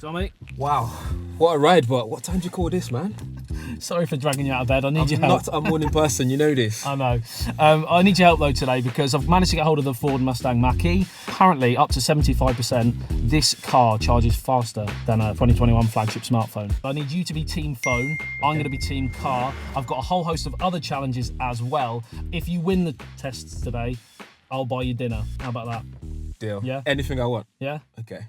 Tommy? Wow, what a ride, but what time do you call this, man? Sorry for dragging you out of bed. I need your help. I'm not a morning person, you know this. I know. I need your help though today because I've managed to get hold of the Ford Mustang Mach-E. Apparently, up to 75%, this car charges faster than a 2021 flagship smartphone. I need you to be team phone. I'm going to be team car. I've got a whole host of other challenges as well. If you win the tests today, I'll buy you dinner. How about that? Deal. Yeah? Anything I want. Yeah? Okay.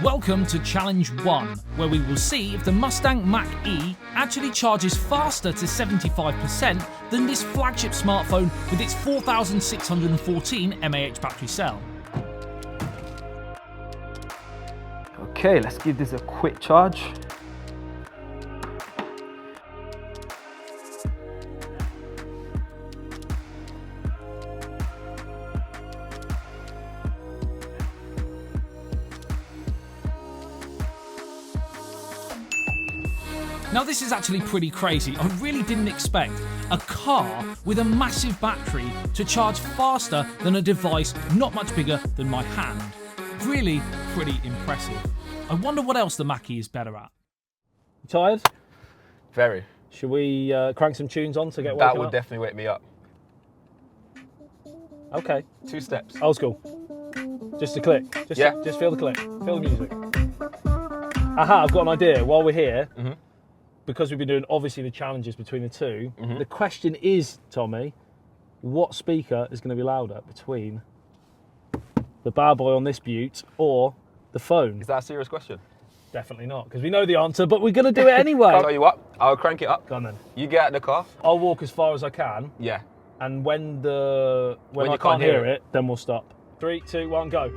Welcome to Challenge 1, where we will see if the Mustang Mach-E actually charges faster to 75% than this flagship smartphone with its 4,614 mAh battery cell. Okay, let's give this a quick charge. Now this is actually pretty crazy. I really didn't expect a car with a massive battery to charge faster than a device not much bigger than my hand. Really pretty impressive. I wonder what else the Mach-E is better at. You tired? Very. Should we crank some tunes on to get woken That would up? definitely wake me up. Okay. 2 steps. Old school. Just a click. Just feel the click. Feel the music. Aha, I've got an idea. While we're here, because we've been doing obviously the challenges between the two, the question is, Tommy, what speaker is going to be louder between the bad boy on this beaut or the phone? Is that a serious question? Definitely not, because we know the answer, but we're going to do it anyway. I'll tell you what, I'll crank it up. Go on then. You get out of the car. I'll walk as far as I can, Yeah. and when I you can't hear it, then we'll stop. 3, 2, 1, go.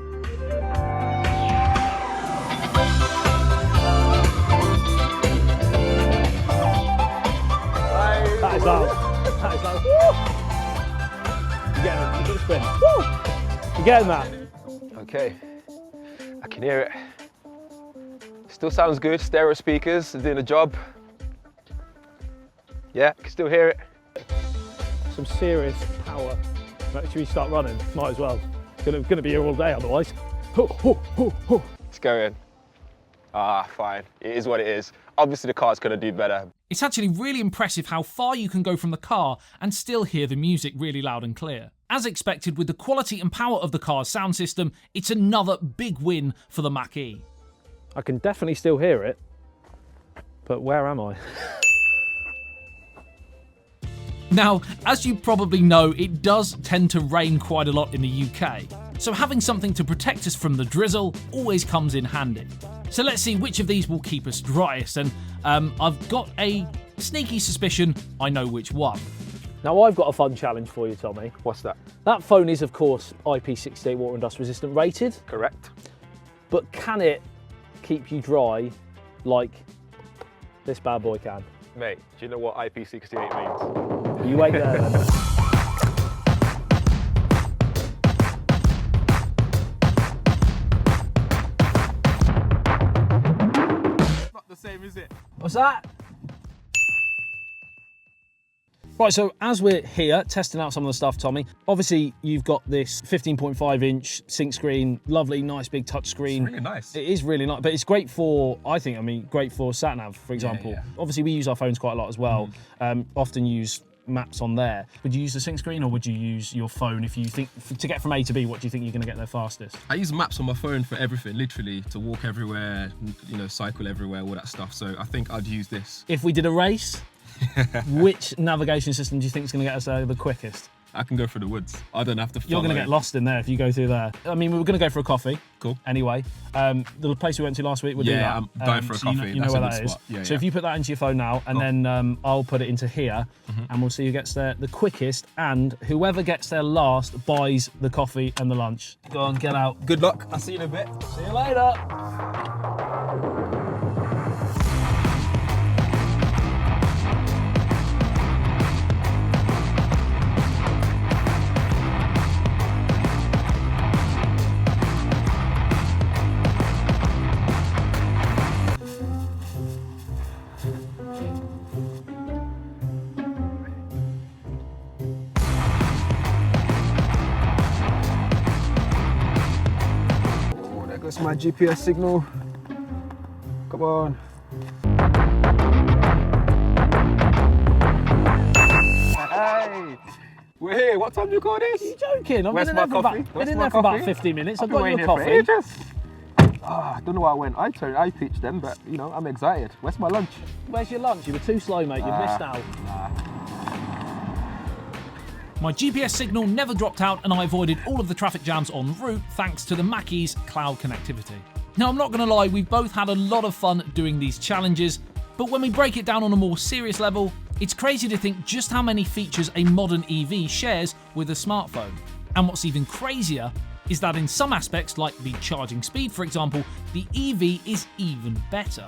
That is loud. That is loud. Woo! You're getting it. You're getting spin. Woo! You're getting that. Okay. I can hear it. Still sounds good. Stereo speakers are doing the job. Yeah, I can still hear it. Some serious power. Should we start running? Might as well. Gonna be here all day otherwise. Let's go in. Ah, fine. It is what it is. Obviously the car's gonna do better. It's actually really impressive how far you can go from the car and still hear the music really loud and clear. As expected, with the quality and power of the car's sound system, it's another big win for the Mach-E. I can definitely still hear it, but where am I? Now, as you probably know, it does tend to rain quite a lot in the UK, so having something to protect us from the drizzle always comes in handy. So let's see which of these will keep us driest, and I've got a sneaky suspicion I know which one. Now I've got a fun challenge for you, Tommy. What's that? That phone is of course IP68 water and dust resistant rated, Correct. but can it keep you dry like this bad boy can? Mate, do you know what IP68 means? You wait there then. Not the same, is it? What's that? Right, so as we're here testing out some of the stuff, Tommy, obviously you've got this 15.5 inch sync screen, lovely, nice big touch screen. It's really nice. It is really nice, but it's great for, great for sat-nav, for example. Yeah. Obviously we use our phones quite a lot as well, often use maps on there. Would you use the sync screen or would you use your phone if you think, to get from A to B, what do you think you're gonna get there fastest? I use maps on my phone for everything, literally, to walk everywhere, cycle everywhere, all that stuff. So I think I'd use this. If we did a race, which navigation system do you think is going to get us there the quickest? I can go through the woods. I don't have to follow. You're going to get lost in there if you go through there. I mean, we were going to go for a coffee. Cool. Anyway, the place we went to last week would do that. Yeah, I'm going for a coffee. You know That's where a good that is. spot. Yeah, so yeah. if you put that into your phone now, and then I'll put it into here, and we'll see who gets there the quickest, and whoever gets there last buys the coffee and the lunch. Go on, get out. Good luck. I'll see you in a bit. See you later. my GPS signal. Come on. Hey, we're here. What time do you call this? Are you joking? I've Where's been my in there for coffee? about, Where's been in my there for about coffee? 50 minutes. I've been got you waiting a here for coffee. ages. I don't know where I went. I pitched them, but you know, I'm excited. Where's my lunch? Where's your lunch? You were too slow, mate. You've missed out. My GPS signal never dropped out and I avoided all of the traffic jams en route thanks to the Mach-E's cloud connectivity. Now, I'm not going to lie, we've both had a lot of fun doing these challenges, but when we break it down on a more serious level, it's crazy to think just how many features a modern EV shares with a smartphone. And what's even crazier is that in some aspects, like the charging speed for example, the EV is even better.